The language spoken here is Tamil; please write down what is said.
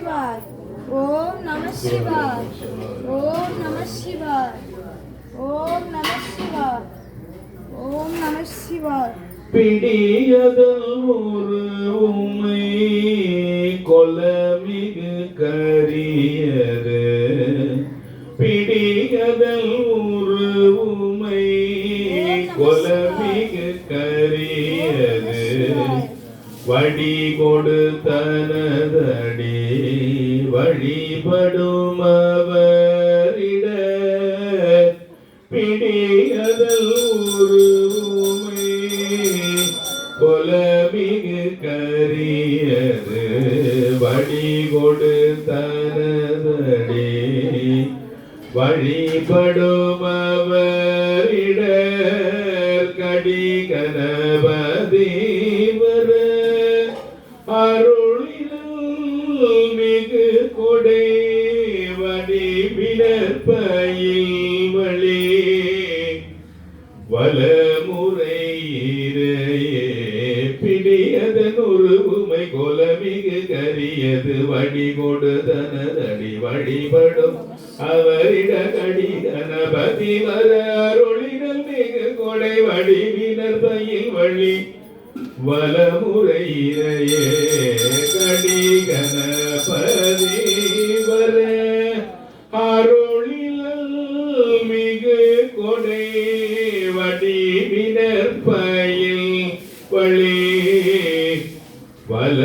சிவாய். ஓம் நம சிவாய். ஓம் நம சிவாய். ஓம் நம சிவாய். ஓம் நம சிவாய். பிடியதல் ஒரு உமை கொலமிகு கரியது. பிடியதல் ஒரு உமை கொலமிகு கரியது. வடி கொடுத்தனதடி வழிபடும் அவரிட. பிடியதல் ஒரு உமை கொலமிகு கரியது. வடி கொடுத்தனதடி வழிபடும் அவரிட. கடி கணபதி அருளில் மிகு கொடை வடிவினற்பயில் வழி வலமுறையிரையே. பிடியதன் ஒரு உமை கொலமிகு கரியது. வடி கொடுதனதடி வழிபடும் அவரிட. கடி கணபதி வர அருளினல் மிகு கொடை வடிவினற்பயில் வழி வலமுறையிரையே. கடி கணபதி வர அருளில் மிகு கொடை வடிவினற்பயில் வழி வல